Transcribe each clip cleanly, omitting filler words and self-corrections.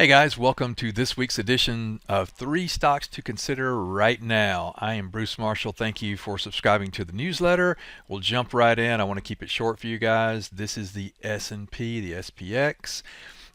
Hey guys, welcome to this week's edition of 3 Stocks to Consider Right Now. I am Bruce Marshall. Thank you for subscribing to the newsletter. We'll jump right in. I want to keep it short for you guys. This is the S&P, the SPX.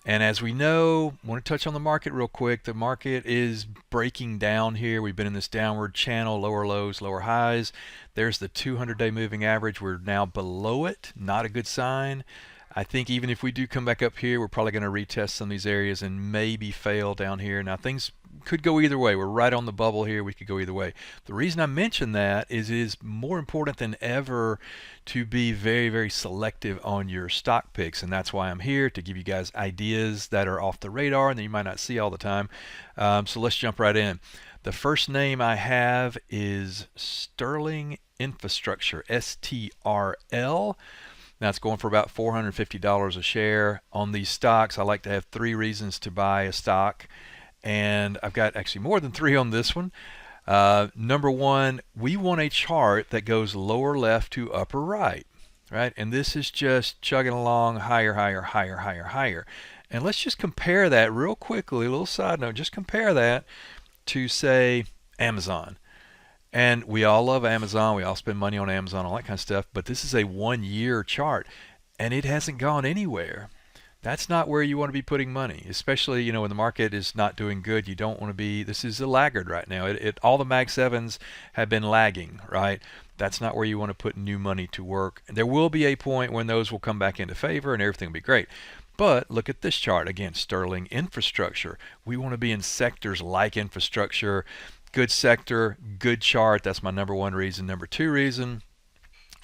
And as we know, I want to touch on the market real quick. The market is breaking down here. We've been in this downward channel, lower lows, lower highs. There's the 200-day moving average. We're now below it. Not a good sign. I think even if we do come back up here, we're probably going to retest some of these areas and maybe fail down here. Now things could go either way. We're right on the bubble here. We could go either way. The reason I mention that is it is more important than ever to be very, very selective on your stock picks. And that's why I'm here, to give you guys ideas that are off the radar and that you might not see all the time. So let's jump right in. The first name I have is Sterling Infrastructure, STRL. Now it's going for about $450 a share. On these stocks, I like to have 3 reasons to buy a stock, and I've got actually more than 3 on this one. Number 1, we want a chart that goes lower left to upper right, right? And this is just chugging along higher, higher, higher, higher, higher. And let's just compare that real quickly, a little side note, just compare that to, say, Amazon. And we all love Amazon. We all spend money on Amazon, all that kind of stuff. But this is a 1-year chart, and it hasn't gone anywhere. That's not where you want to be putting money, especially when the market is not doing good. You don't want to be. This is a laggard right now. All the Mag 7s have been lagging, right? That's not where you want to put new money to work. And there will be a point when those will come back into favor and everything will be great. But look at this chart again, Sterling Infrastructure. We want to be in sectors like infrastructure. Good sector, good chart. That's my number 1 reason. Number 2 reason,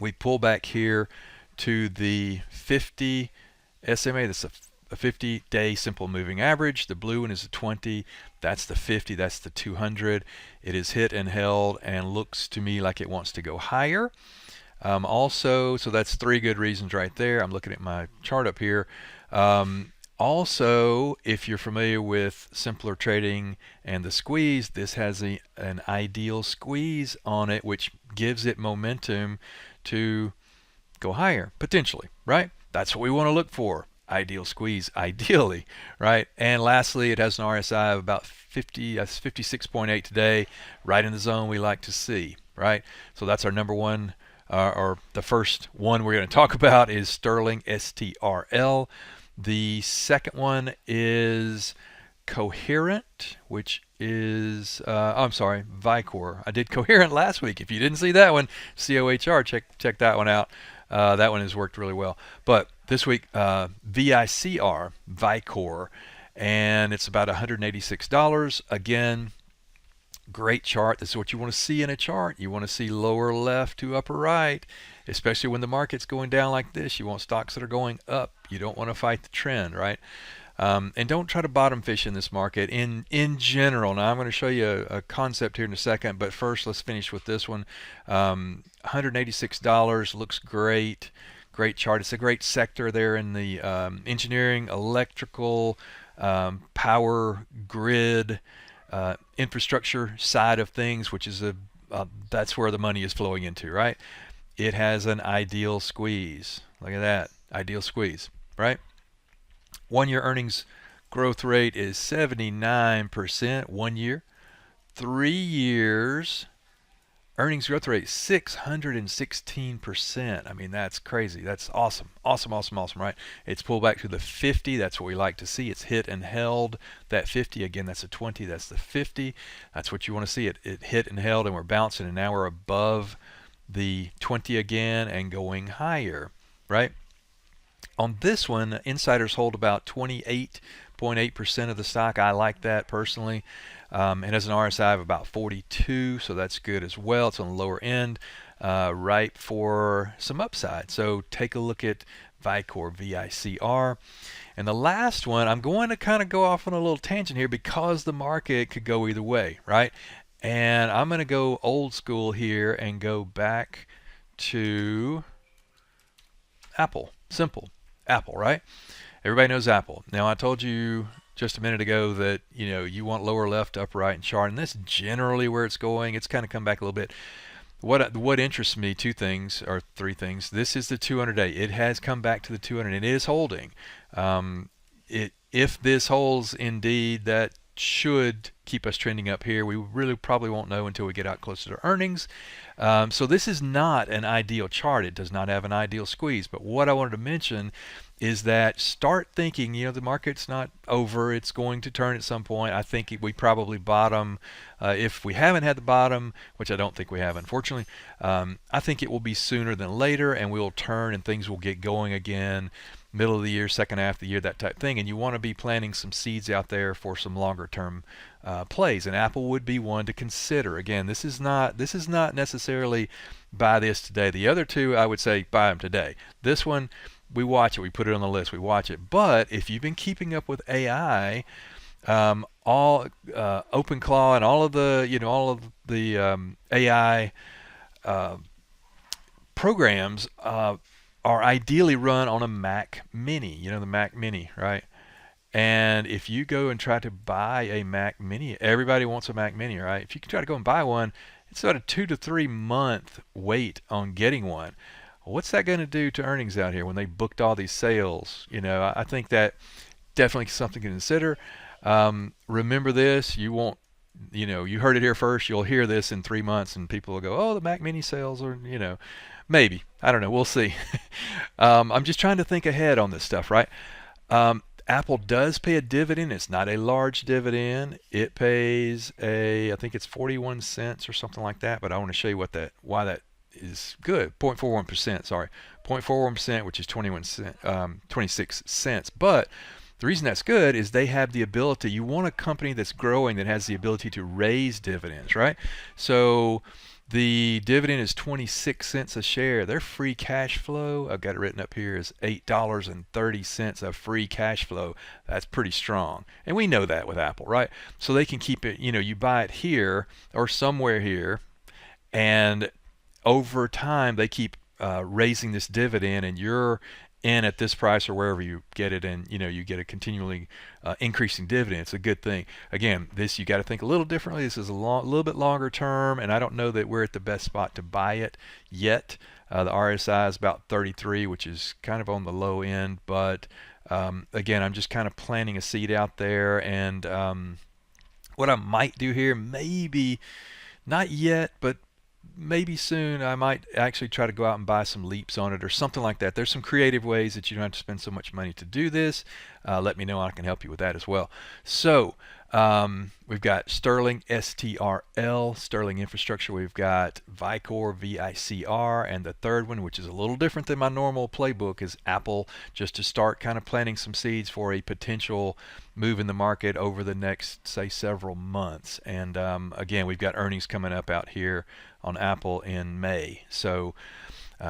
we pull back here to the 50 SMA. That's a 50-day simple moving average. The blue one is a 20. That's the 50. That's the 200. It is hit and held and looks to me like it wants to go higher. So that's 3 good reasons right there. I'm looking at my chart up here. Also, if you're familiar with simpler trading and the squeeze, this has an ideal squeeze on it, which gives it momentum to go higher, potentially, right? That's what we want to look for. Ideal squeeze, ideally, right? And lastly, it has an RSI of about 50, that's 56.8 today, right in the zone we like to see, right? So that's our number 1, or the first one we're going to talk about is Sterling, STRL. The second one is Coherent, which is, I'm sorry, Vicor. I did Coherent last week. If you didn't see that one, COHR, check that one out. That one has worked really well. But this week, VICR, Vicor, and it's about $186. Again, great chart. This is what you want to see in a chart. You want to see lower left to upper right, especially when the market's going down like this. You want stocks that are going up. You don't want to fight the trend, right? And don't try to bottom fish in this market in general. Now I'm going to show you a concept here in a second, but first let's finish with this one. $186 looks great. Great chart. It's a great sector there in the engineering, electrical, power grid, infrastructure side of things, which is that's where the money is flowing into, right? It has an ideal squeeze. Look at that, ideal squeeze, right? 1-year earnings growth rate is 79%. 1 year. 3 years earnings growth rate 616%. I mean, that's crazy. That's awesome. Awesome, awesome, awesome, right? It's pulled back to the 50. That's what we like to see. It's hit and held that 50. Again, that's a 20. That's the 50. That's what you want to see. It hit and held, and we're bouncing, and now we're above the 20 again and going higher, right? On this one, insiders hold about 28.8% of the stock. I like that personally. It has an RSI of about 42, so that's good as well. It's on the lower end, ripe for some upside. So take a look at Vicor, VICR. And the last one, I'm going to kind of go off on a little tangent here because the market could go either way, right? And I'm going to go old school here and go back to Apple. Simple. Apple, right? Everybody knows Apple. Now I told you just a minute ago that you want lower left, upper right, and chart, and that's generally where it's going. It's kind of come back a little bit. What interests me, 2 things or 3 things. This is the 200-day. It has come back to the 200, and it is holding. It If this holds indeed, that should keep us trending up here. We really probably won't know until we get out closer to earnings. So this is not an ideal chart. It does not have an ideal squeeze. But what I wanted to mention is that start thinking, the market's not over. It's going to turn at some point. I think we probably bottom. If we haven't had the bottom, which I don't think we have, unfortunately, I think it will be sooner than later, and we'll turn and things will get going again. Middle of the year, second half of the year, that type thing. And you want to be planting some seeds out there for some longer term plays, and Apple would be one to consider. Again, this is not necessarily buy this today. The other two, I would say buy them today. This one, we watch it, we put it on the list, we watch it. But if you've been keeping up with AI, all OpenClaw and all of the AI programs are ideally run on a Mac Mini. The Mac Mini, right? And if you go and try to buy a Mac Mini, everybody wants a Mac Mini, right? If you can try to go and buy one, it's about a 2 to 3 month wait on getting one. What's that going to do to earnings out here when they booked all these sales? I think that definitely something to consider. Remember this, you won't, you heard it here first. You'll hear this in 3 months and people will go, oh, the Mac Mini sales are, maybe. I don't know. We'll see. I'm just trying to think ahead on this stuff, right? Apple does pay a dividend. It's not a large dividend. It pays I think it's 41 cents or something like that, but I want to show you why that is good. 0.41%, sorry. 0.41%, which is 26 cents. But the reason that's good is they have the ability. You want a company that's growing that has the ability to raise dividends, right? So the dividend is 26 cents a share. Their free cash flow, I've got it written up here, is $8.30 of free cash flow. That's pretty strong. And we know that with Apple, right? So they can keep it, you buy it here or somewhere here, and over time they keep raising this dividend, and you're in at this price or wherever you get it, and you get a continually increasing dividend. It's a good thing. Again, this you got to think a little differently. This is a little bit longer term, and I don't know that we're at the best spot to buy it yet. The RSI is about 33, which is kind of on the low end, but again, I'm just kind of planting a seed out there. And what I might do here, maybe not yet, but maybe soon, I might actually try to go out and buy some leaps on it or something like that. There's some creative ways that you don't have to spend so much money to do this. Let me know, I can help you with that as well. So we've got Sterling, STRL, Sterling Infrastructure. We've got Vicor, VICR, and the third one, which is a little different than my normal playbook, is Apple, just to start kind of planting some seeds for a potential move in the market over the next, say, several months. And again, we've got earnings coming up out here on Apple in May. So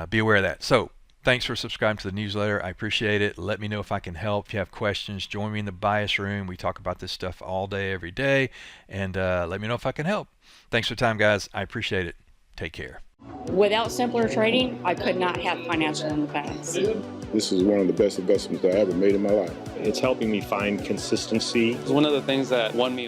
be aware of that. So thanks for subscribing to the newsletter. I appreciate it. Let me know if I can help. If you have questions, join me in the bias room. We talk about this stuff all day, every day. And let me know if I can help. Thanks for the time, guys. I appreciate it. Take care. Without simpler trading, I could not have financial independence. This is one of the best investments I ever made in my life. It's helping me find consistency. It's one of the things that won me